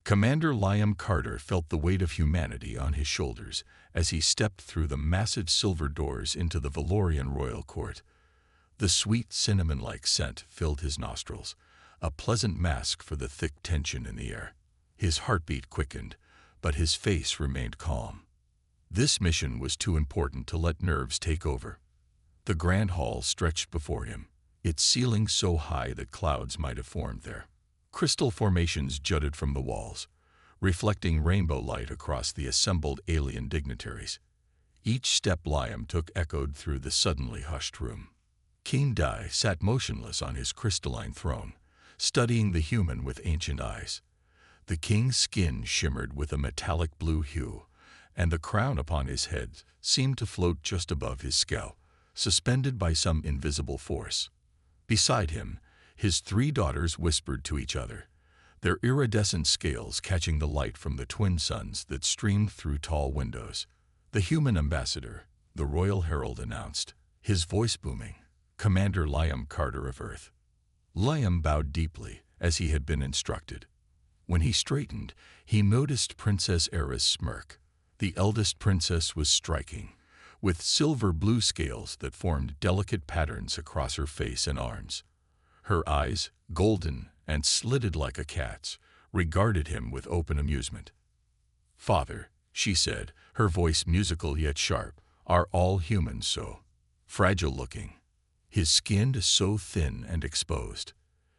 Commander Liam Carter felt the weight of humanity on his shoulders as he stepped through the massive silver doors into the Valorian royal court. The sweet cinnamon-like scent filled his nostrils, a pleasant mask for the thick tension in the air. His heartbeat quickened, but his face remained calm. This mission was too important to let nerves take over. The grand hall stretched before him, its ceiling so high that clouds might have formed there. Crystal formations jutted from the walls, reflecting rainbow light across the assembled alien dignitaries. Each step Liam took echoed through the suddenly hushed room. King Dai sat motionless on his crystalline throne, studying the human with ancient eyes. The king's skin shimmered with a metallic blue hue, and the crown upon his head seemed to float just above his skull, suspended by some invisible force. Beside him, his three daughters whispered to each other, their iridescent scales catching the light from the twin suns that streamed through tall windows. The human ambassador, the royal herald, announced, his voice booming, "Commander Liam Carter of Earth." Liam bowed deeply, as he had been instructed. When he straightened, he noticed Princess Era's smirk. The eldest princess was striking, with silver-blue scales that formed delicate patterns across her face and arms. Her eyes, golden and slitted like a cat's, regarded him with open amusement. "Father," she said, her voice musical yet sharp, "are all humans so fragile-looking? His skin is so thin and exposed."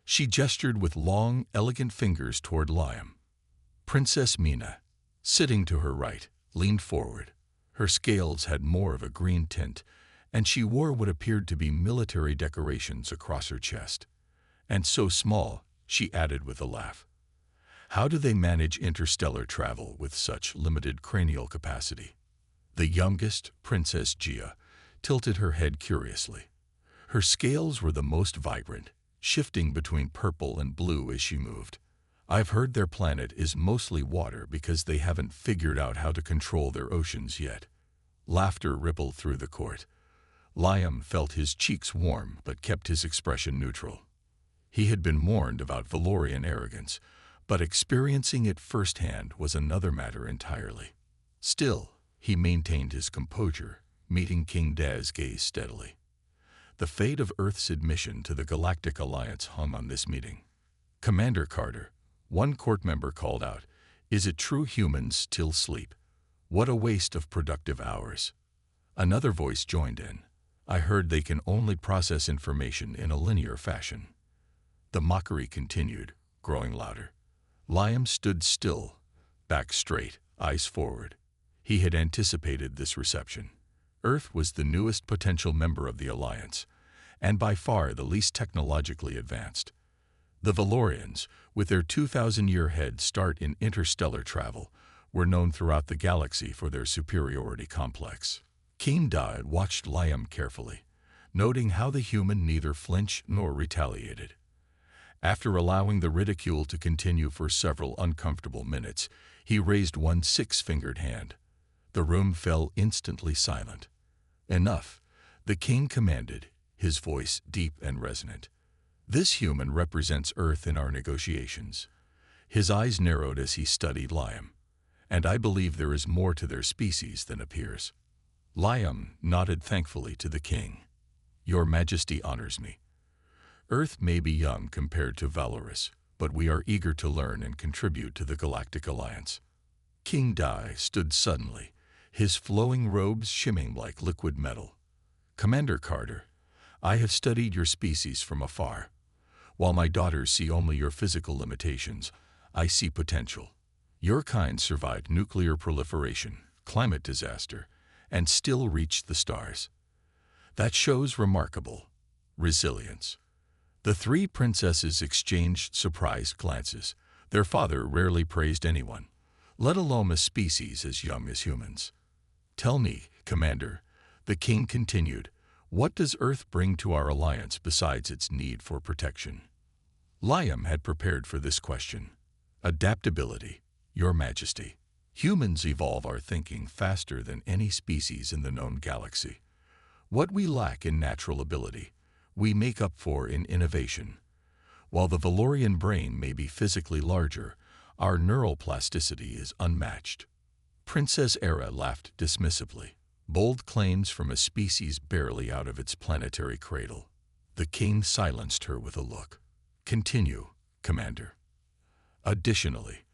She gestured with long, elegant fingers toward Liam. Princess Mina, sitting to her right, leaned forward. Her scales had more of a green tint, and she wore what appeared to be military decorations across her chest. "And so small," she added with a laugh. "How do they manage interstellar travel with such limited cranial capacity?" The youngest, Princess Gia, tilted her head curiously. Her scales were the most vibrant, shifting between purple and blue as she moved. "I've heard their planet is mostly water because they haven't figured out how to control their oceans yet." Laughter rippled through the court. Liam felt his cheeks warm but kept his expression neutral. He had been warned about Valorian arrogance, but experiencing it firsthand was another matter entirely. Still, he maintained his composure, meeting King Dai's gaze steadily. The fate of Earth's admission to the Galactic Alliance hung on this meeting. "Commander Carter," one court member called out, "is it true humans still sleep? What a waste of productive hours." Another voice joined in. "I heard they can only process information in a linear fashion." The mockery continued, growing louder. Liam stood still, back straight, eyes forward. He had anticipated this reception. Earth was the newest potential member of the Alliance, and by far the least technologically advanced. The Valorians, with their 2,000-year head start in interstellar travel, were known throughout the galaxy for their superiority complex. King Dai watched Liam carefully, noting how the human neither flinched nor retaliated. After allowing the ridicule to continue for several uncomfortable minutes, he raised one six-fingered hand. The room fell instantly silent. "Enough," the king commanded, his voice deep and resonant. "This human represents Earth in our negotiations." His eyes narrowed as he studied Liam. "And I believe there is more to their species than appears." Liam nodded thankfully to the king. "Your Majesty honors me. Earth may be young compared to Valoris, but we are eager to learn and contribute to the Galactic Alliance." King Dai stood suddenly, his flowing robes shimmering like liquid metal. "Commander Carter, I have studied your species from afar. While my daughters see only your physical limitations, I see potential. Your kind survived nuclear proliferation, climate disaster, and still reached the stars. That shows remarkable resilience." The three princesses exchanged surprised glances. Their father rarely praised anyone, let alone a species as young as humans. "Tell me, Commander," the king continued, "what does Earth bring to our alliance besides its need for protection?" Liam had prepared for this question. "Adaptability, Your Majesty. Humans evolve our thinking faster than any species in the known galaxy. What we lack in natural ability, we make up for in innovation. While the Valorian brain may be physically larger, Our neural plasticity is unmatched." Princess Era laughed dismissively. Bold claims from a species barely out of its planetary cradle. The king silenced her with a look. "Continue, Commander." Additionally,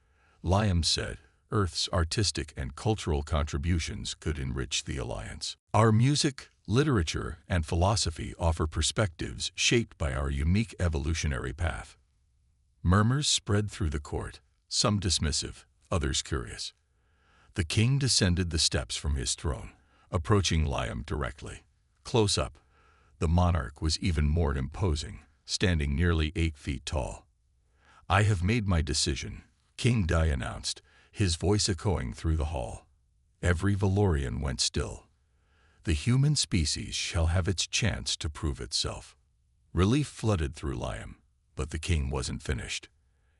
Liam said, Earth's artistic and cultural contributions could enrich the Alliance. Our music, literature, and philosophy offer perspectives shaped by our unique evolutionary path. Murmurs spread through the court, some dismissive, others curious. The king descended the steps from his throne, approaching Liam directly. Close up, the monarch was even more imposing, standing nearly 8 feet tall. "I have made my decision," King Dai announced, his voice echoing through the hall. Every Valorian went still. "The human species shall have its chance to prove itself." Relief flooded through Liam, but the king wasn't finished.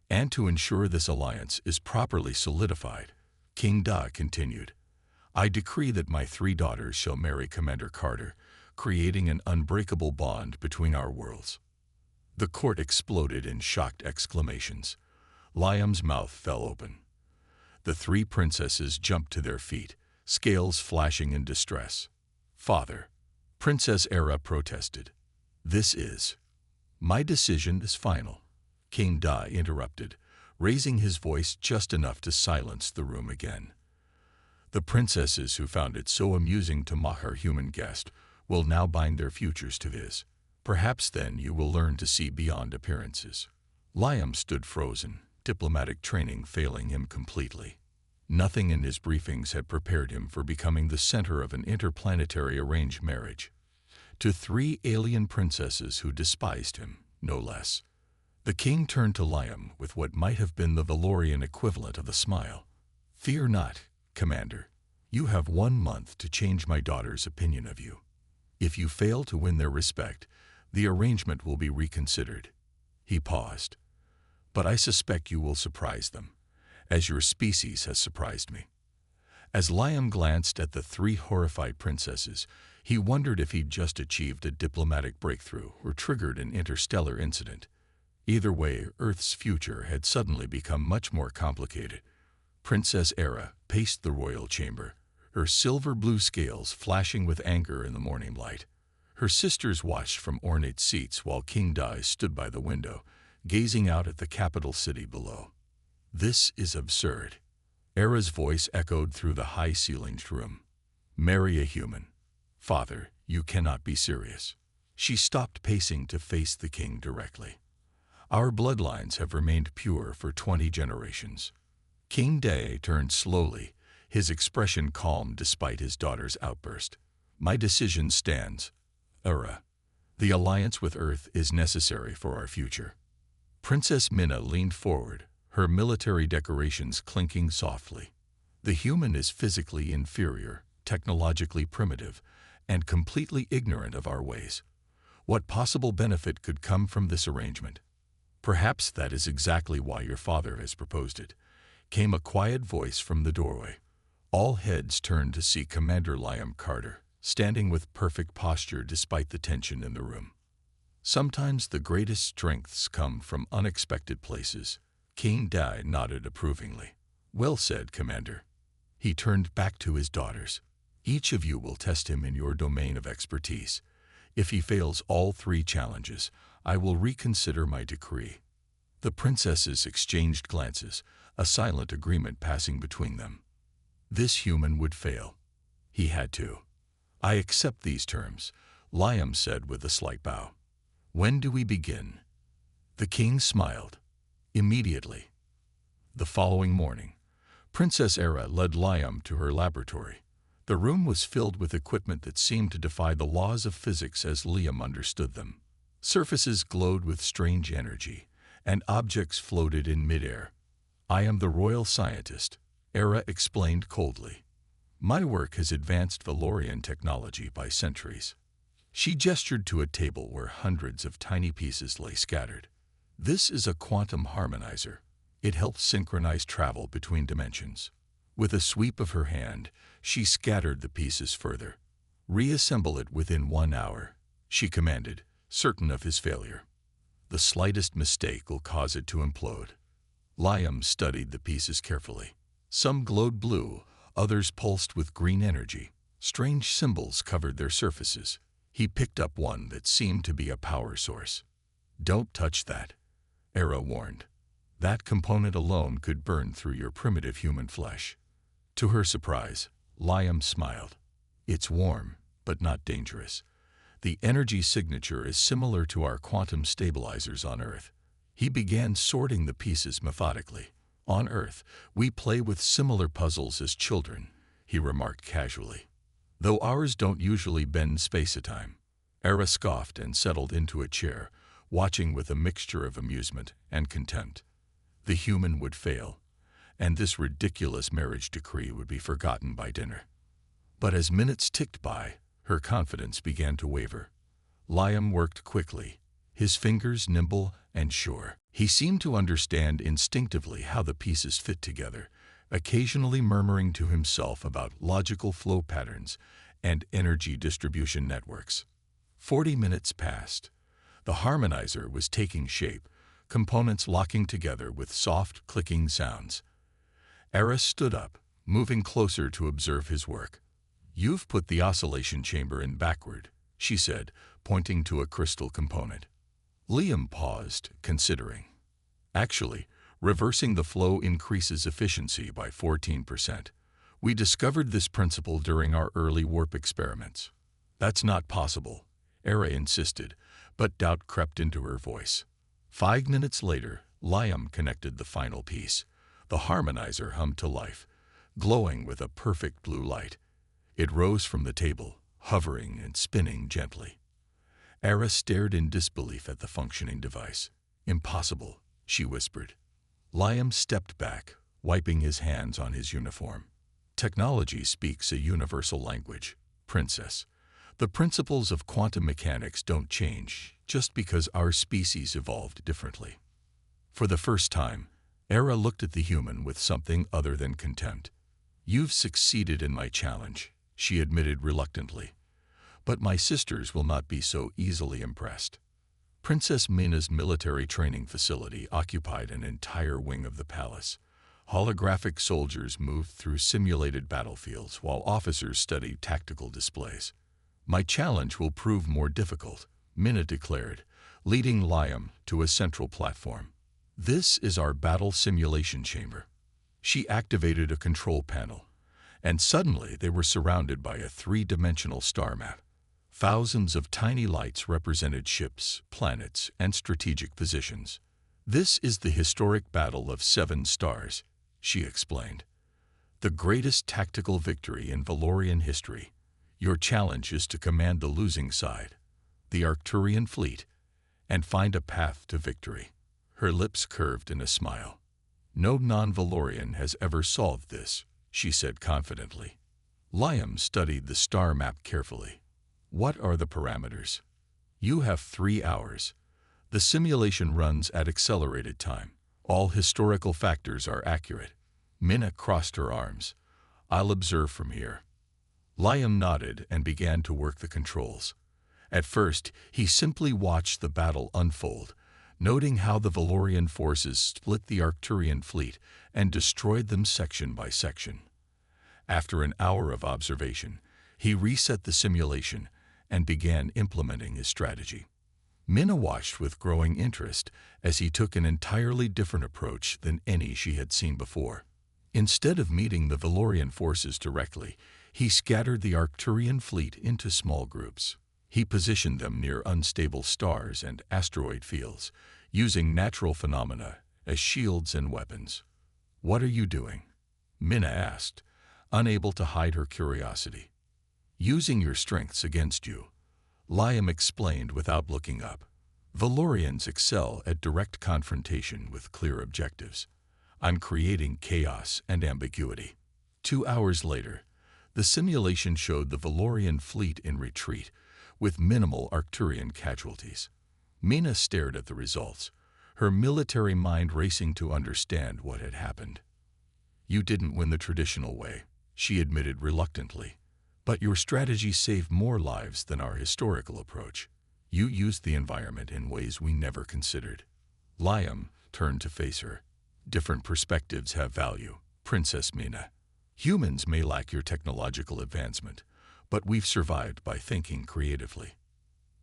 "And to ensure this alliance is properly solidified," King Da continued, "I decree that my 3 daughters shall marry Commander Carter, creating an unbreakable bond between our worlds." The court exploded in shocked exclamations. Liam's mouth fell open. The 3 princesses jumped to their feet, scales flashing in distress. "Father," Princess Era protested, "My decision is final," King Da interrupted, raising his voice just enough to silence the room again. "The princesses who found it so amusing to mock our human guest will now bind their futures to his. Perhaps then you will learn to see beyond appearances." Liam stood frozen, diplomatic training failing him completely. Nothing in his briefings had prepared him for becoming the center of an interplanetary arranged marriage. To 3 alien princesses who despised him, no less. The king turned to Liam with what might have been the Valorian equivalent of a smile. "Fear not, Commander. You have 1 month to change my daughter's opinion of you. If you fail to win their respect, the arrangement will be reconsidered." He paused. "But I suspect you will surprise them, as your species has surprised me." As Liam glanced at the 3 horrified princesses, he wondered if he'd just achieved a diplomatic breakthrough or triggered an interstellar incident. Either way, Earth's future had suddenly become much more complicated. Princess Era paced the royal chamber, her silver-blue scales flashing with anger in the morning light. Her sisters watched from ornate seats while King Dai stood by the window, gazing out at the capital city below. "This is absurd." Era's voice echoed through the high-ceilinged room. "Marry a human. Father, you cannot be serious." She stopped pacing to face the king directly. "Our bloodlines have remained pure for 20 generations." King Dai turned slowly, his expression calm despite his daughter's outburst. "My decision stands, Era. The alliance with Earth is necessary for our future." Princess Minna leaned forward, her military decorations clinking softly. "The human is physically inferior, technologically primitive, and completely ignorant of our ways. What possible benefit could come from this arrangement?" "Perhaps that is exactly why your father has proposed it," came a quiet voice from the doorway. All heads turned to see Commander Liam Carter, standing with perfect posture despite the tension in the room. "Sometimes the greatest strengths come from unexpected places." King Dai nodded approvingly. "Well said, Commander." He turned back to his daughters. "Each of you will test him in your domain of expertise. If he fails all 3 challenges, I will reconsider my decree." The princesses exchanged glances, a silent agreement passing between them. This human would fail. He had to. "I accept these terms," Liam said with a slight bow. "When do we begin?" The king smiled. "Immediately." The following morning, Princess Era led Liam to her laboratory. The room was filled with equipment that seemed to defy the laws of physics as Liam understood them. Surfaces glowed with strange energy, and objects floated in midair. "I am the royal scientist," Era explained coldly. "My work has advanced Valorian technology by centuries." She gestured to a table where hundreds of tiny pieces lay scattered. "This is a quantum harmonizer. It helps synchronize travel between dimensions." With a sweep of her hand, she scattered the pieces further. "Reassemble it within 1 hour," she commanded, certain of his failure. "The slightest mistake will cause it to implode." Liam studied the pieces carefully. Some glowed blue, others pulsed with green energy. Strange symbols covered their surfaces. He picked up one that seemed to be a power source. "Don't touch that," Era warned. "That component alone could burn through your primitive human flesh." To her surprise, Liam smiled. "It's warm, but not dangerous. The energy signature is similar to our quantum stabilizers on Earth." He began sorting the pieces methodically. "On Earth, we play with similar puzzles as children," he remarked casually. "Though ours don't usually bend space-time." Era scoffed and settled into a chair, watching with a mixture of amusement and contempt. The human would fail, and this ridiculous marriage decree would be forgotten by dinner. But as minutes ticked by, her confidence began to waver. Liam worked quickly, his fingers nimble and sure. He seemed to understand instinctively how the pieces fit together, occasionally murmuring to himself about logical flow patterns and energy distribution networks. 40 minutes passed. The harmonizer was taking shape, components locking together with soft, clicking sounds. Era stood up, moving closer to observe his work. "You've put the oscillation chamber in backward," she said, pointing to a crystal component. Liam paused, considering. "Actually, reversing the flow increases efficiency by 14%. We discovered this principle during our early warp experiments." "That's not possible," Era insisted, but doubt crept into her voice. 5 minutes later, Liam connected the final piece. The harmonizer hummed to life, glowing with a perfect blue light. It rose from the table, hovering and spinning gently. Era stared in disbelief at the functioning device. "Impossible," she whispered. Liam stepped back, wiping his hands on his uniform. "Technology speaks a universal language, Princess. The principles of quantum mechanics don't change just because our species evolved differently." For the first time, Era looked at the human with something other than contempt. "You've succeeded in my challenge," she admitted reluctantly. "But my sisters will not be so easily impressed." Princess Mina's military training facility occupied an entire wing of the palace. Holographic soldiers moved through simulated battlefields while officers studied tactical displays. "My challenge will prove more difficult," Mina declared, leading Liam to a central platform. "This is our battle simulation chamber." She activated a control panel, and suddenly they were surrounded by a three-dimensional star map. Thousands of tiny lights represented ships, planets, and strategic positions. "This is the historic Battle of 7 Stars," she explained. "The greatest tactical victory in Valorian history. Your challenge is to command the losing side, the Arcturian fleet, and find a path to victory." Her lips curved in a smile. "No non-Valorian has ever solved this," she said confidently. Liam studied the star map carefully. "What are the parameters?" "You have 3 hours. The simulation runs at accelerated time. All historical factors are accurate." Mina crossed her arms. "I'll observe from here." Liam nodded and began to work the controls. At first, he simply watched the battle unfold, noting how the Valorian forces split the Arcturian fleet and destroyed them section by section. After an hour of observation, he reset the simulation and began implementing his strategy. Mina watched with growing interest as he took an entirely different approach than any she had seen before. Instead of meeting the Valorian forces directly, he scattered the Arcturian fleet into small groups. He positioned them near unstable stars and asteroid fields, using natural phenomena as shields and weapons. "What are you doing?" Mina asked, unable to hide her curiosity. "Using your strengths against you," Liam explained without looking up. "Valorians excel at direct confrontation with clear objectives. I'm creating chaos and ambiguity." 2 hours later, the simulation showed the Valorian fleet in retreat, with minimal Arcturian casualties. Mina stared at the results, her military mind racing to understand what had happened. "You didn't win the traditional way," she admitted reluctantly. "But your strategy saved more lives than our historical approach. You used the environment in ways we never considered." Liam turned to face her. Different perspectives have value, Princess Mina. Humans may lack your technological advancement, but we've survived by thinking creatively.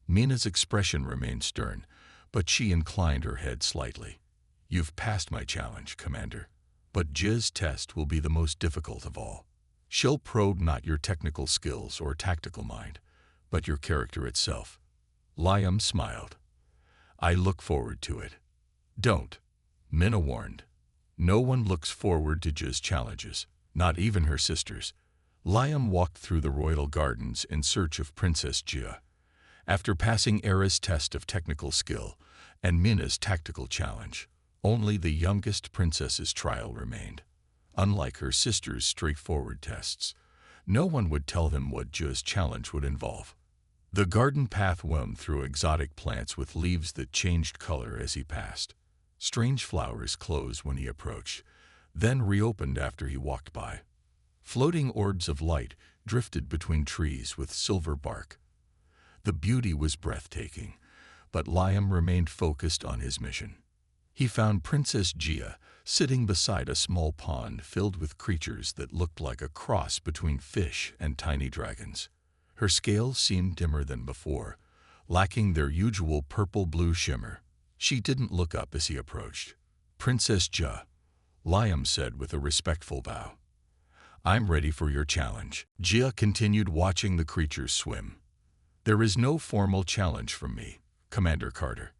Mina's expression remained stern, but she inclined her head slightly. You've passed my challenge, Commander. But Jiz's test will be the most difficult of all. She'll probe not your technical skills or tactical mind, but your character itself. Liam smiled. I look forward to it. Don't. Mina warned. No one looks forward to Jiz's challenges, not even her sisters. Liam walked through the royal gardens in search of Princess Jia. After passing Era's test of technical skill and Mina's tactical challenge, only the youngest princess's trial remained. Unlike her sister's straightforward tests, no one would tell him what Jiz's challenge would involve. The garden path wound through exotic plants with leaves that changed color as he passed. Strange flowers closed when he approached, then reopened after he walked by. Floating orbs of light drifted between trees with silver bark. The beauty was breathtaking, but Liam remained focused on his mission. He found Princess Jia sitting beside a small pond filled with creatures that looked like a cross between fish and tiny dragons. Her scales seemed dimmer than before, lacking their usual purple-blue shimmer. She didn't look up as he approached. Princess Jia, Liam said with a respectful bow. I'm ready for your challenge. Jia continued watching the creatures swim. There is no formal challenge from me, Commander Carter.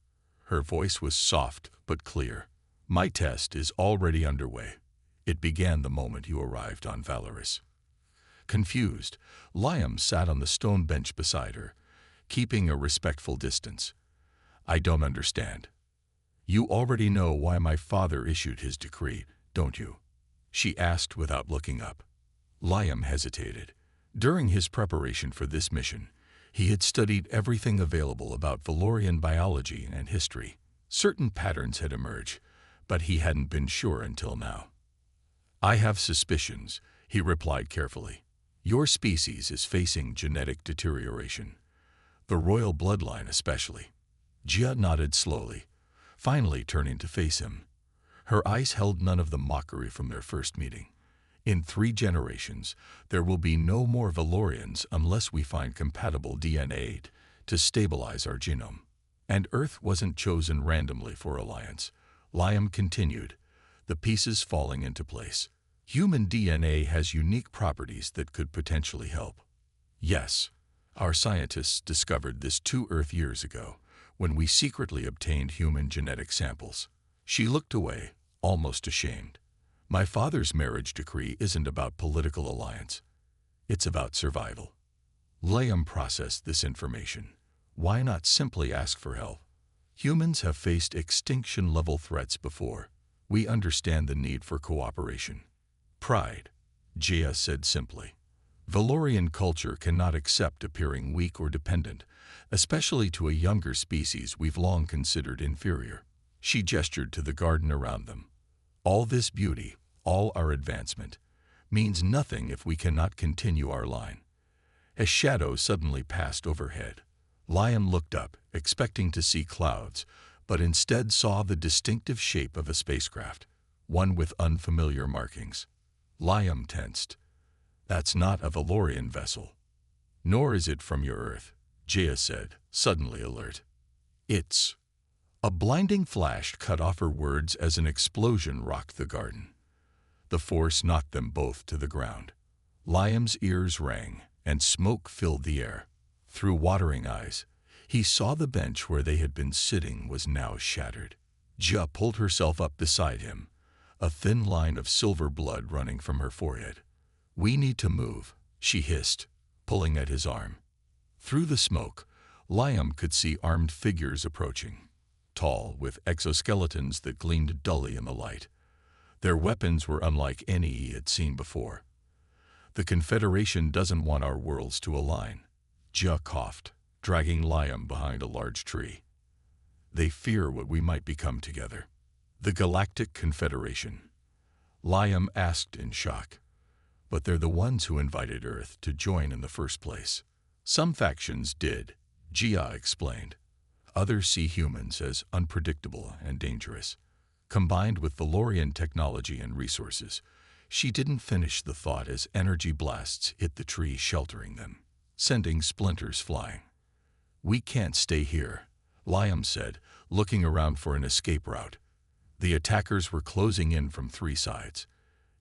Her voice was soft but clear. My test is already underway. It began the moment you arrived on Valoris. Confused, Liam sat on the stone bench beside her, keeping a respectful distance. I don't understand. You already know why my father issued his decree, don't you? She asked without looking up. Liam hesitated. During his preparation for this mission, he had studied everything available about Valorian biology and history. Certain patterns had emerged, but he hadn't been sure until now. I have suspicions, he replied carefully. Your species is facing genetic deterioration. The royal bloodline especially. Jia nodded slowly, finally turning to face him. Her eyes held none of the mockery from their first meeting. In 3 generations, there will be no more Valorians unless we find compatible DNA to stabilize our genome. And Earth wasn't chosen randomly for alliance. Liam continued, the pieces falling into place. Human DNA has unique properties that could potentially help. Yes, our scientists discovered this 2 Earth years ago, when we secretly obtained human genetic samples. She looked away, almost ashamed. My father's marriage decree isn't about political alliance. It's about survival. Liam processed this information. Why not simply ask for help? Humans have faced extinction-level threats before. We understand the need for cooperation. Pride, Jia said simply. Valorian culture cannot accept appearing weak or dependent, especially to a younger species we've long considered inferior. She gestured to the garden around them. All this beauty, all our advancement, means nothing if we cannot continue our line. A shadow suddenly passed overhead. Liam looked up, expecting to see clouds, but instead saw the distinctive shape of a spacecraft, one with unfamiliar markings. Liam tensed. That's not a Valorian vessel. Nor is it from your Earth, Jia said, suddenly alert. It's... A blinding flash cut off her words as an explosion rocked the garden. The force knocked them both to the ground. Liam's ears rang, and smoke filled the air. Through watering eyes, he saw the bench where they had been sitting was now shattered. Jia pulled herself up beside him, a thin line of silver blood running from her forehead. We need to move, she hissed, pulling at his arm. Through the smoke, Liam could see armed figures approaching, tall, with exoskeletons that gleamed dully in the light. Their weapons were unlike any he had seen before. The Confederation doesn't want our worlds to align, Jia coughed, dragging Liam behind a large tree. They fear what we might become together. The Galactic Confederation, Liam asked in shock. But they're the ones who invited Earth to join in the first place. Some factions did, Jia explained. Others see humans as unpredictable and dangerous. combined with Valorian technology and resources. She didn't finish the thought as energy blasts hit the tree sheltering them, sending splinters flying. "We can't stay here," Liam said, looking around for an escape route. The attackers were closing in from 3 sides.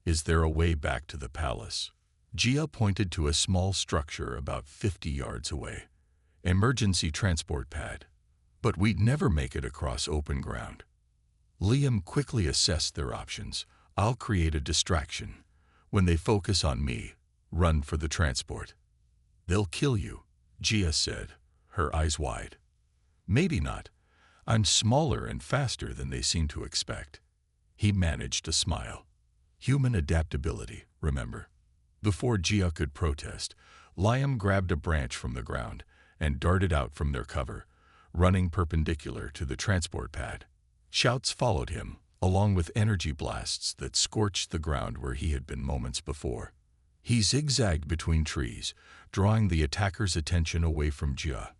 "Is there a way back to the palace?" Gia pointed to a small structure about 50 yards away. "Emergency transport pad. But we'd never make it across open ground." Liam quickly assessed their options. "I'll create a distraction. When they focus on me, run for the transport." "They'll kill you," Gia said, her eyes wide. "Maybe not. I'm smaller and faster than they seem to expect." He managed a smile. Human adaptability, remember. Before Gia could protest, Liam grabbed a branch from the ground and darted out from their cover, running perpendicular to the transport pad. Shouts followed him, along with energy blasts that scorched the ground where he had been moments before. He zigzagged between trees, drawing the attacker's attention away from Gia.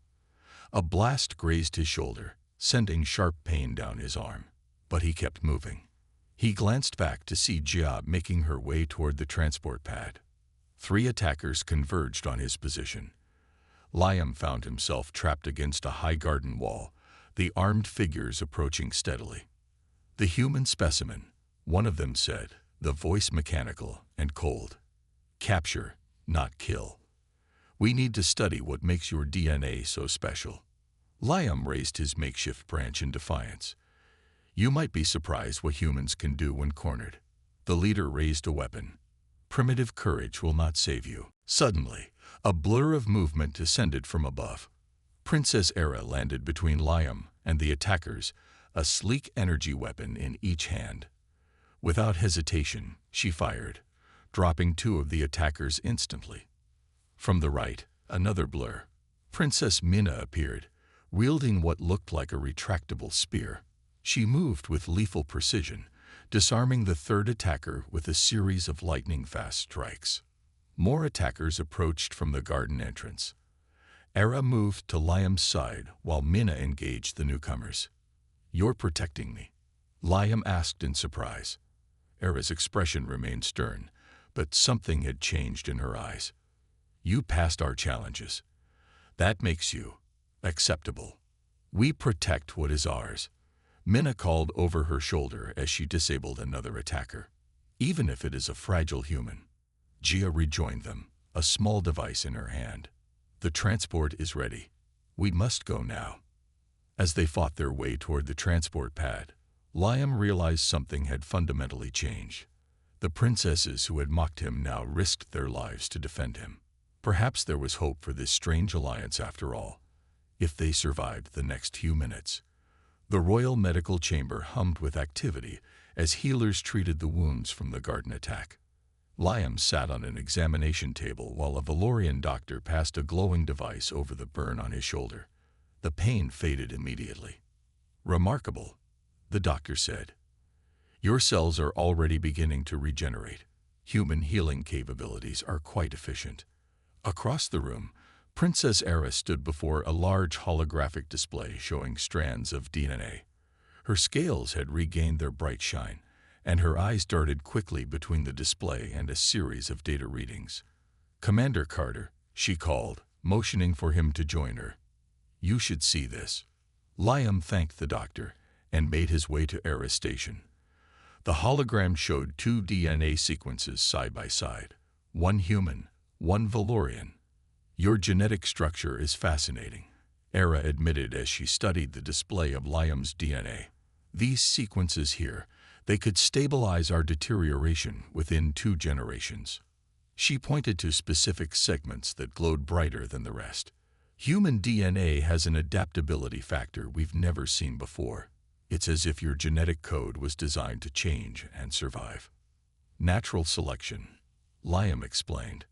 A blast grazed his shoulder, sending sharp pain down his arm, but he kept moving. He glanced back to see Gia making her way toward the transport pad. 3 attackers converged on his position. Liam found himself trapped against a high garden wall, the armed figures approaching steadily. "The human specimen," one of them said, the voice mechanical and cold. "Capture, not kill. We need to study what makes your DNA so special." Liam raised his makeshift branch in defiance. "You might be surprised what humans can do when cornered." The leader raised a weapon. "Primitive courage will not save you." Suddenly, a blur of movement descended from above. Princess Era landed between Liam and the attackers, a sleek energy weapon in each hand. Without hesitation, she fired, dropping 2 of the attackers instantly. From the right, another blur. Princess Minna appeared, wielding what looked like a retractable spear. She moved with lethal precision, disarming the 3rd attacker with a series of lightning-fast strikes. More attackers approached from the garden entrance. Era moved to Liam's side while Minna engaged the newcomers. "You're protecting me?" Liam asked in surprise. Era's expression remained stern, but something had changed in her eyes. "You passed our challenges. That makes you acceptable. We protect what is ours." Minna called over her shoulder as she disabled another attacker. "Even if it is a fragile human." Gia rejoined them, a small device in her hand. "The transport is ready. We must go now." As they fought their way toward the transport pad, Liam realized something had fundamentally changed. The princesses who had mocked him now risked their lives to defend him. Perhaps there was hope for this strange alliance after all, if they survived the next few minutes. The royal medical chamber hummed with activity as healers treated the wounds from the garden attack. Liam sat on an examination table while a Valorian doctor passed a glowing device over the burn on his shoulder. The pain faded immediately. "Remarkable," the doctor said. "Your cells are already beginning to regenerate. Human healing capabilities are quite efficient." Across the room, Princess Era stood before a large holographic display showing strands of DNA. Her scales had regained their bright shine, and her eyes darted quickly between the display and a series of data readings. "Commander Carter," she called, motioning for him to join her. "You should see this." Liam thanked the doctor and made his way to Era's station. The hologram showed 2 DNA sequences side by side, one human, one Valorian. "Your genetic structure is fascinating," Era admitted as she studied the display of Liam's DNA. "These sequences here, they could stabilize our deterioration within 2 generations." She pointed to specific segments that glowed brighter than the rest. "Human DNA has an adaptability factor we've never seen before. It's as if your genetic code was designed to change and survive." "Natural selection," Liam explained.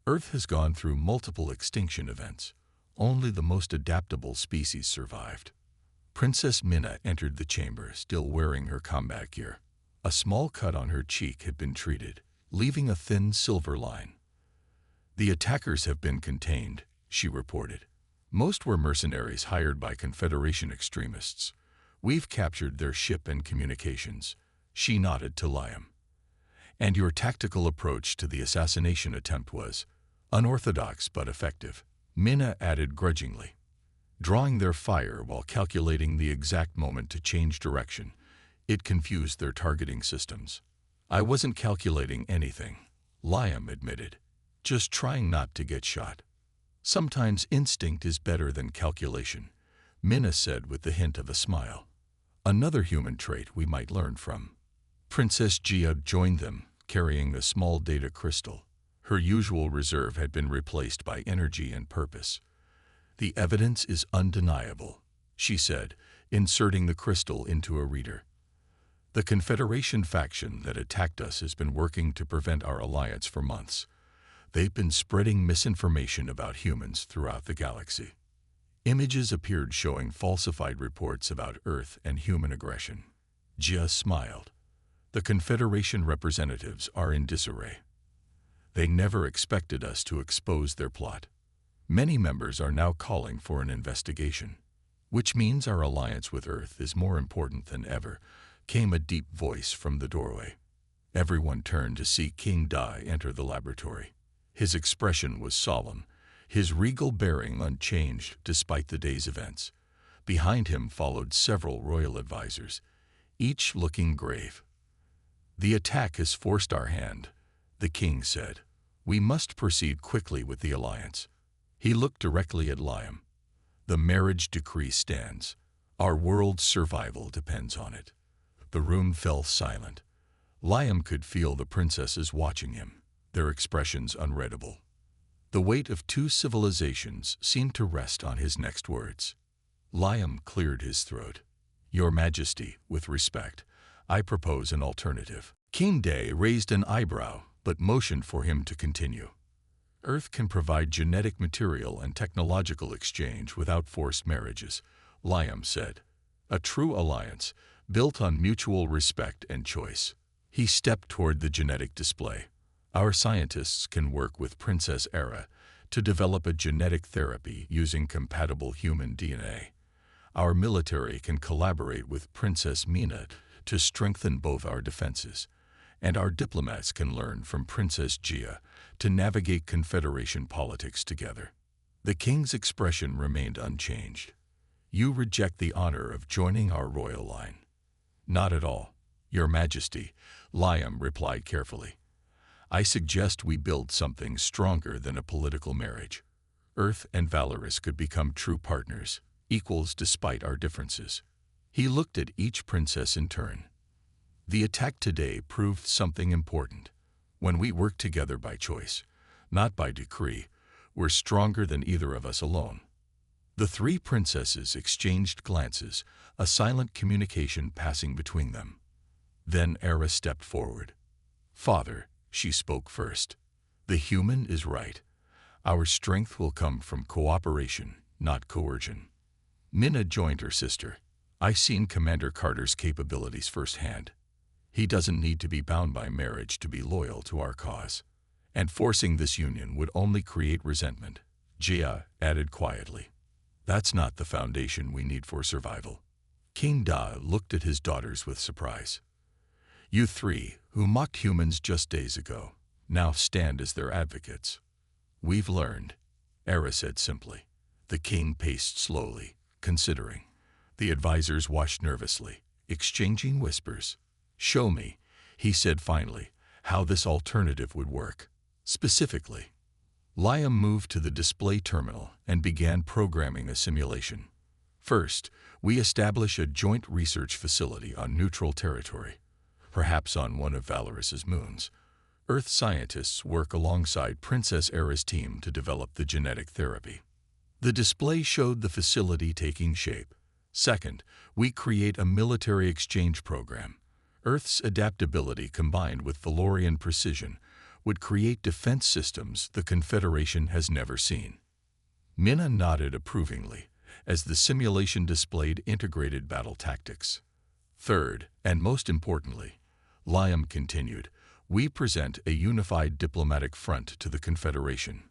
"Earth has gone through multiple extinction events. Only the most adaptable species survived." Princess Minna entered the chamber, still wearing her combat gear. A small cut on her cheek had been treated, leaving a thin silver line. "The attackers have been contained," she reported. "Most were mercenaries hired by Confederation extremists. We've captured their ship and communications. She nodded to Liam. And your tactical approach to the assassination attempt was unorthodox but effective, Minna added grudgingly. Drawing their fire while calculating the exact moment to change direction, it confused their targeting systems. I wasn't calculating anything, Liam admitted. Just trying not to get shot. Sometimes instinct is better than calculation, Minna said with the hint of a smile. Another human trait we might learn from. Princess Gia joined them, carrying a small data crystal. Her usual reserve had been replaced by energy and purpose. The evidence is undeniable, she said, inserting the crystal into a reader. The Confederation faction that attacked us has been working to prevent our alliance for months. They've been spreading misinformation about humans throughout the galaxy. Images appeared showing falsified reports about Earth and human aggression. Gia smiled. The Confederation representatives are in disarray. They never expected us to expose their plot. Many members are now calling for an investigation, which means our alliance with Earth is more important than ever, came a deep voice from the doorway. Everyone turned to see King Dai enter the laboratory. His expression was solemn, his regal bearing unchanged despite the day's events. Behind him followed several royal advisors, each looking grave. The attack has forced our hand, the king said. We must proceed quickly with the alliance. He looked directly at Liam. The marriage decree stands. Our world's survival depends on it. The room fell silent. Liam could feel the princesses watching him, their expressions unreadable. The weight of two civilizations seemed to rest on his next words. Liam cleared his throat. Your Majesty, with respect, I propose an alternative. King Day raised an eyebrow, but motioned for him to continue. Earth can provide genetic material and technological exchange without forced marriages, Liam said. A true alliance, built on mutual respect and choice. He stepped toward the genetic display. Our scientists can work with Princess Era to develop a genetic therapy using compatible human DNA. Our military can collaborate with Princess Mina to strengthen both our defenses. And our diplomats can learn from Princess Gia to navigate Confederation politics together. The king's expression remained unchanged. You reject the honor of joining our royal line. Not at all, Your Majesty, Liam replied carefully. I suggest we build something stronger than a political marriage. Earth and Valorous could become true partners, equals despite our differences. He looked at each princess in turn. The attack today proved something important. When we work together by choice, not by decree, we're stronger than either of us alone. The three princesses exchanged glances, a silent communication passing between them. Then Era stepped forward. Father, she spoke first. The human is right. Our strength will come from cooperation, not coercion. Minna joined her sister. I've seen Commander Carter's capabilities firsthand. He doesn't need to be bound by marriage to be loyal to our cause. And forcing this union would only create resentment, Gia added quietly. That's not the foundation we need for survival. King Da looked at his daughters with surprise. You three, who mocked humans just days ago, now stand as their advocates. We've learned, Era said simply. The king paced slowly, considering. The advisors watched nervously, exchanging whispers. Show me, he said finally, how this alternative would work. Specifically, Liam moved to the display terminal and began programming a simulation. First, we establish a joint research facility on neutral territory, perhaps on one of Valoris's moons. Earth scientists work alongside Princess Era's team to develop the genetic therapy. The display showed the facility taking shape. Second, we create a military exchange program. Earth's adaptability combined with Valorian precision would create defense systems the Confederation has never seen. Minna nodded approvingly as the simulation displayed integrated battle tactics. Third, and most importantly, Liam continued, we present a unified diplomatic front to the Confederation.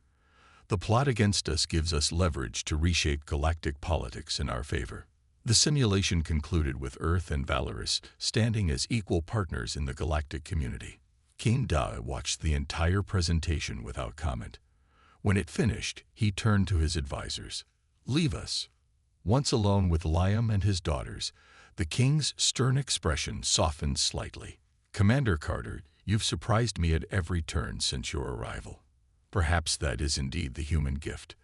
The plot against us gives us leverage to reshape galactic politics in our favor. The simulation concluded with Earth and Valorous standing as equal partners in the galactic community. King Da watched the entire presentation without comment. When it finished, he turned to his advisors. "Leave us." Once alone with Liam and his daughters, the king's stern expression softened slightly. "Commander Carter, you've surprised me at every turn since your arrival. Perhaps that is indeed the human gift,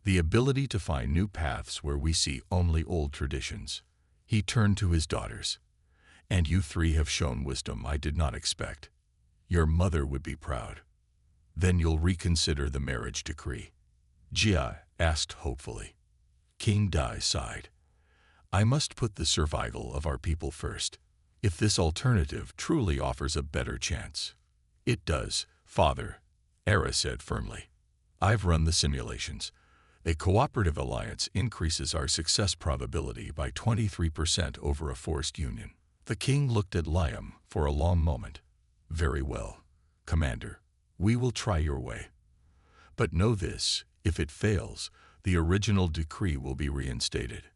the ability to find new paths where we see only old traditions." He turned to his daughters. "And you three have shown wisdom I did not expect. Your mother would be proud. Then you'll reconsider the marriage decree?" Jia asked hopefully. King Dai sighed. "I must put the survival of our people first. If this alternative truly offers a better chance." "It does, Father," Era said firmly. "I've run the simulations. A cooperative alliance increases our success probability by 23% over a forced union." The king looked at Liam for a long moment. "Very well, Commander. We will try your way. But know this, if it fails, the original decree will be reinstated."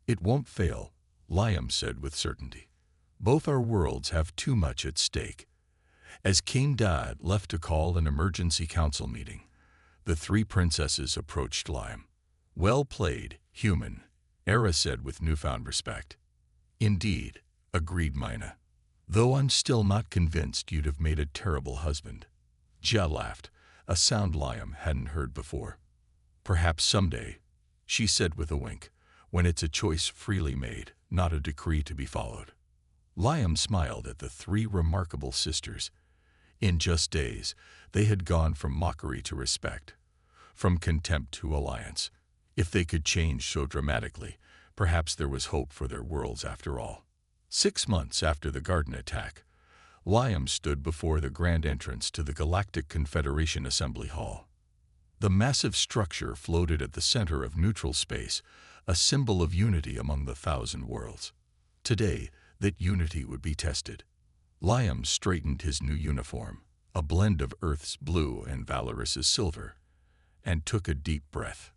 "It won't fail," Liam said with certainty. "Both our worlds have too much at stake." As King Da left to call an emergency council meeting, the three princesses approached Liam. "Well played, human," Era said with newfound respect. "Indeed," agreed Mina. "Though I'm still not convinced you'd have made a terrible husband." Jia laughed, a sound Liam hadn't heard before. "Perhaps someday," she said with a wink, "when it's a choice freely made, not a decree to be followed." Liam smiled at the three remarkable sisters. In just days, they had gone from mockery to respect, from contempt to alliance. If they could change so dramatically, perhaps there was hope for their worlds after all. 6 months after the garden attack, Liam stood before the grand entrance to the Galactic Confederation Assembly Hall. The massive structure floated at the center of neutral space, a symbol of unity among the 1,000 worlds. Today, that unity would be tested. Liam straightened his new uniform, a blend of Earth's blue and Valoris's silver, and took a deep breath.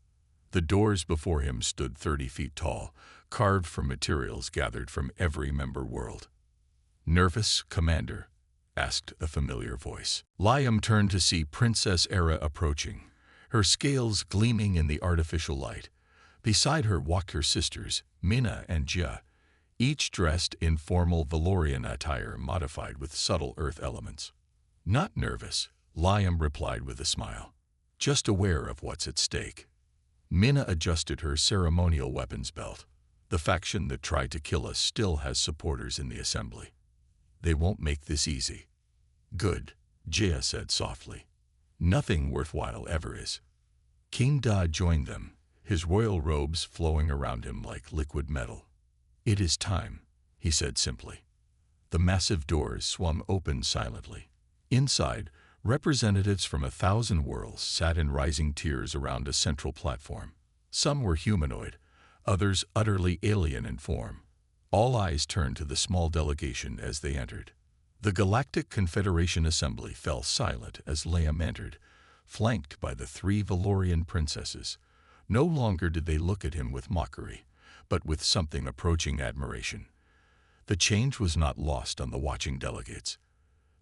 The doors before him stood 30 feet tall, carved from materials gathered from every member world. "Nervous, Commander?" asked a familiar voice. Liam turned to see Princess Era approaching, her scales gleaming in the artificial light. Beside her walked her sisters, Mina and Jia, each dressed in formal Valorian attire modified with subtle earth elements. "Not nervous," Liam replied with a smile. "Just aware of what's at stake." Mina adjusted her ceremonial weapons belt. "The faction that tried to kill us still has supporters in the assembly. They won't make this easy." "Good," Jia said softly. "Nothing worthwhile ever is." King Da joined them, his royal robes flowing around him like liquid metal. "It is time," he said simply. The massive doors swung open silently. Inside, representatives from 1,000 worlds sat in rising tiers around a central platform. Some were humanoid, others utterly alien in form. All eyes turned to the small delegation as they entered. The Galactic Confederation Assembly fell silent as Liam entered, flanked by the 3 Valorian princesses. No longer did they look at him with mockery, but with something approaching admiration. The change was not lost on the watching delegates.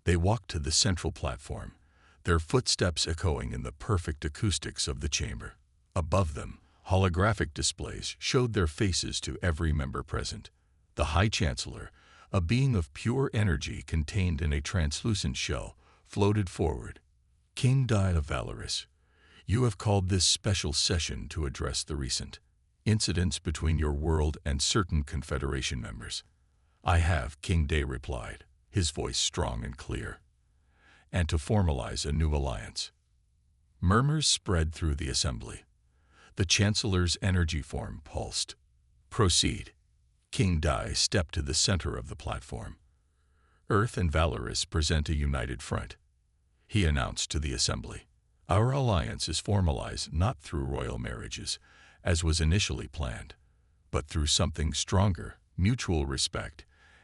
They walked to the central platform, their footsteps echoing in the perfect acoustics of the chamber. Above them, holographic displays showed their faces to every member present. The High Chancellor, a being of pure energy contained in a translucent shell, floated forward. "King Da of Valoris, you have called this special session to address the recent incidents between your world and certain Confederation members." "I have," King Da replied, his voice strong and clear. "And to formalize a new alliance." Murmurs spread through the assembly. The Chancellor's energy form pulsed. "Proceed." King Da stepped to the center of the platform. "Earth and Valoris present a united front," he announced to the assembly. "Our alliance is formalized not through royal marriages, as was initially planned, but through something stronger, mutual respect,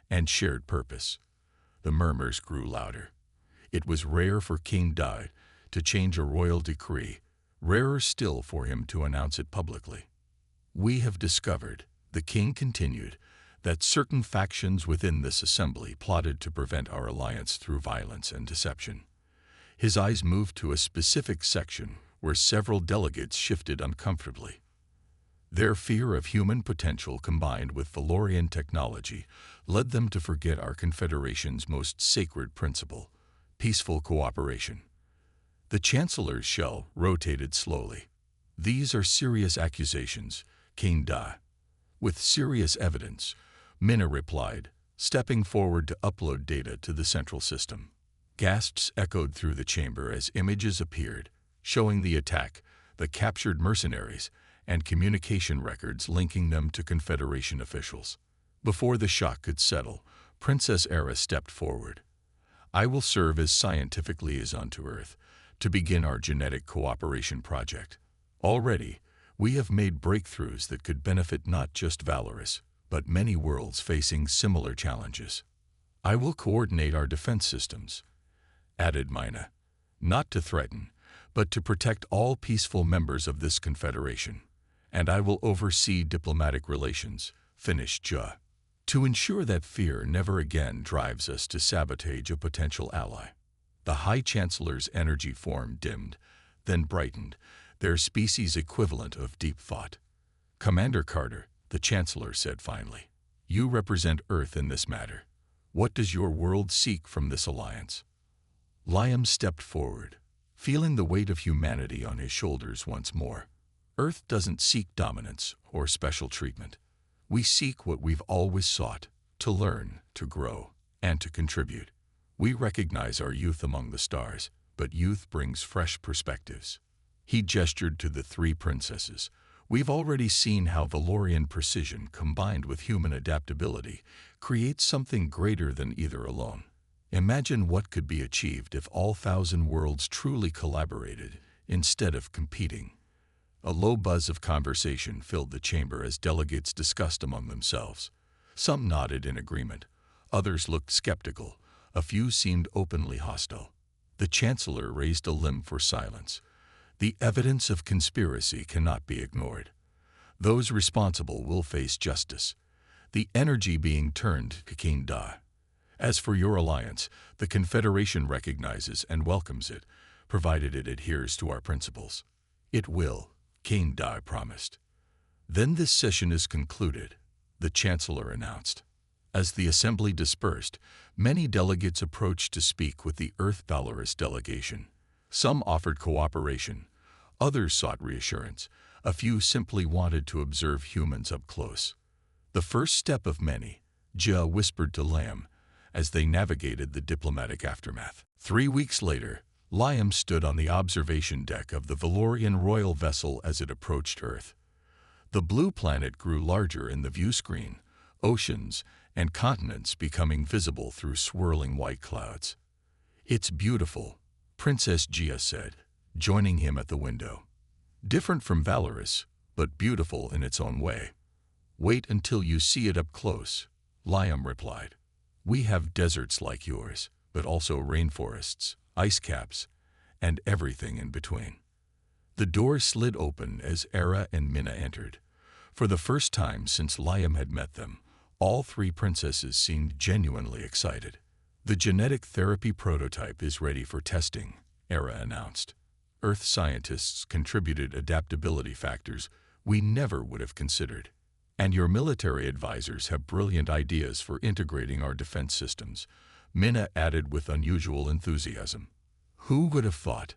and shared purpose." The murmurs grew louder. It was rare for King Da to change a royal decree, rarer still for him to announce it publicly. "We have discovered," The king continued that certain factions within this assembly plotted to prevent our alliance through violence and deception. His eyes moved to a specific section where several delegates shifted uncomfortably. Their fear of human potential combined with Valorian technology led them to forget our Confederation's most sacred principle, peaceful cooperation. The Chancellor's shell rotated slowly. These are serious accusations, Kane Da. With serious evidence, Minna replied, stepping forward to upload data to the central system. Gasps echoed through the chamber as images appeared, showing the attack, the captured mercenaries, and communication records linking them to Confederation officials. Before the shock could settle, Princess Era stepped forward. I will serve as scientific liaison to Earth to begin our genetic cooperation project. Already, we have made breakthroughs that could benefit not just Valorous, but many worlds facing similar challenges. I will coordinate our defense systems, added Mina, not to threaten, but to protect all peaceful members of this confederation. And I will oversee diplomatic relations, finished Ja, to ensure that fear never again drives us to sabotage a potential ally. The High Chancellor's energy form dimmed, then brightened, their species equivalent of deep thought. Commander Carter, the Chancellor said finally, you represent Earth in this matter. What does your world seek from this alliance? Liam stepped forward, feeling the weight of humanity on his shoulders once more. Earth doesn't seek dominance or special treatment. We seek what we've always sought, to learn, to grow, and to contribute. We recognize our youth among the stars, but youth brings fresh perspectives. He gestured to the three princesses. We've already seen how Valorian precision combined with human adaptability creates something greater than either alone. Imagine what could be achieved if all 1,000 worlds truly collaborated instead of competing. A low buzz of conversation filled the chamber as delegates discussed among themselves. Some nodded in agreement, others looked skeptical, a few seemed openly hostile. The Chancellor raised a limb for silence. The evidence of conspiracy cannot be ignored. Those responsible will face justice. The energy being turned to King Da. As for your alliance, the Confederation recognizes and welcomes it, provided it adheres to our principles. It will, King Da promised. Then this session is concluded, the Chancellor announced. As the assembly dispersed, many delegates approached to speak with the Earth Valorous delegation. Some offered cooperation, others sought reassurance, a few simply wanted to observe humans up close. The first step of many, Ja whispered to Lam, as they navigated the diplomatic aftermath. 3 weeks later, Liam stood on the observation deck of the Valorian royal vessel as it approached Earth. The blue planet grew larger in the view screen, oceans and continents becoming visible through swirling white clouds. It's beautiful, Princess Gia said, joining him at the window. Different from Valorous, but beautiful in its own way. Wait until you see it up close, Liam replied. We have deserts like yours, but also rainforests, ice caps, and everything in between. The door slid open as Era and Minna entered. For the first time since Liam had met them, all three princesses seemed genuinely excited. The genetic therapy prototype is ready for testing, Era announced. Earth scientists contributed adaptability factors we never would have considered. And your military advisors have brilliant ideas for integrating our defense systems, Minna added with unusual enthusiasm. Who would have thought,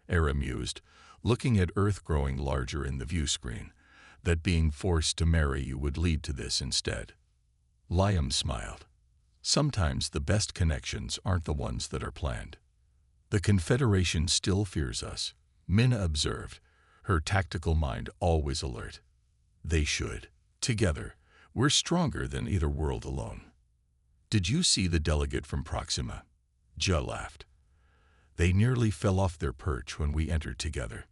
Era mused, looking at Earth growing larger in the view screen, that being forced to marry you would lead to this instead. Liam smiled. Sometimes the best connections aren't the ones that are planned. The Confederation still fears us, Minna observed, her tactical mind always alert. They should. Together, we're stronger than either world alone. Did you see the delegate from Proxima? Ja laughed. They nearly fell off their perch when we entered together.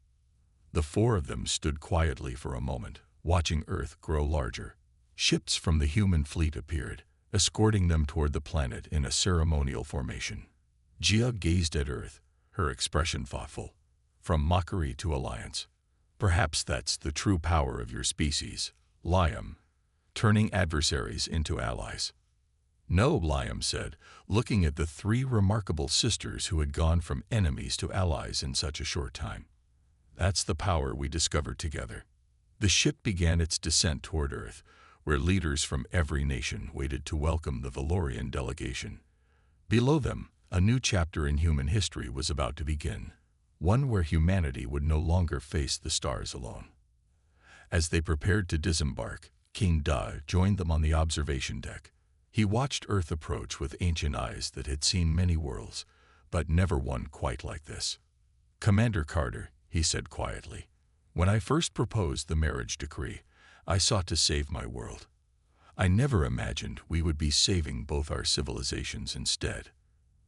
The four of them stood quietly for a moment, watching Earth grow larger. Ships from the human fleet appeared, escorting them toward the planet in a ceremonial formation. Gia gazed at Earth, her expression thoughtful. From mockery to alliance. Perhaps that's the true power of your species, Liam. turning adversaries into allies. No, Liam said, looking at the three remarkable sisters who had gone from enemies to allies in such a short time. That's the power we discovered together. The ship began its descent toward Earth, where leaders from every nation waited to welcome the Valorian delegation. Below them, a new chapter in human history was about to begin, one where humanity would no longer face the stars alone. As they prepared to disembark, King Da joined them on the observation deck. He watched Earth approach with ancient eyes that had seen many worlds, but never one quite like this. "Commander Carter," he said quietly, "when I first proposed the marriage decree, I sought to save my world. I never imagined we would be saving both our civilizations instead.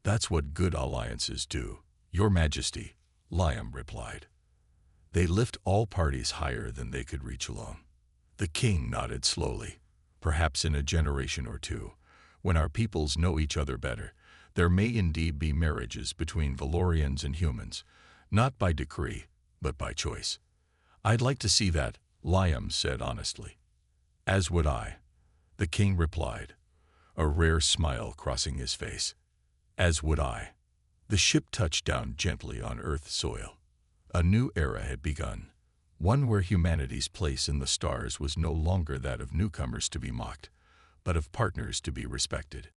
That's what good alliances do, Your Majesty," Liam replied. "They lift all parties higher than they could reach alone." The king nodded slowly. "Perhaps in a generation or two, when our peoples know each other better, there may indeed be marriages between Valorians and humans, not by decree, but by choice." "I'd like to see that," Liam said honestly. "As would I," the king replied, a rare smile crossing his face. "As would I." The ship touched down gently on Earth's soil. A new era had begun, one where humanity's place in the stars was no longer that of newcomers to be mocked, but of partners to be respected.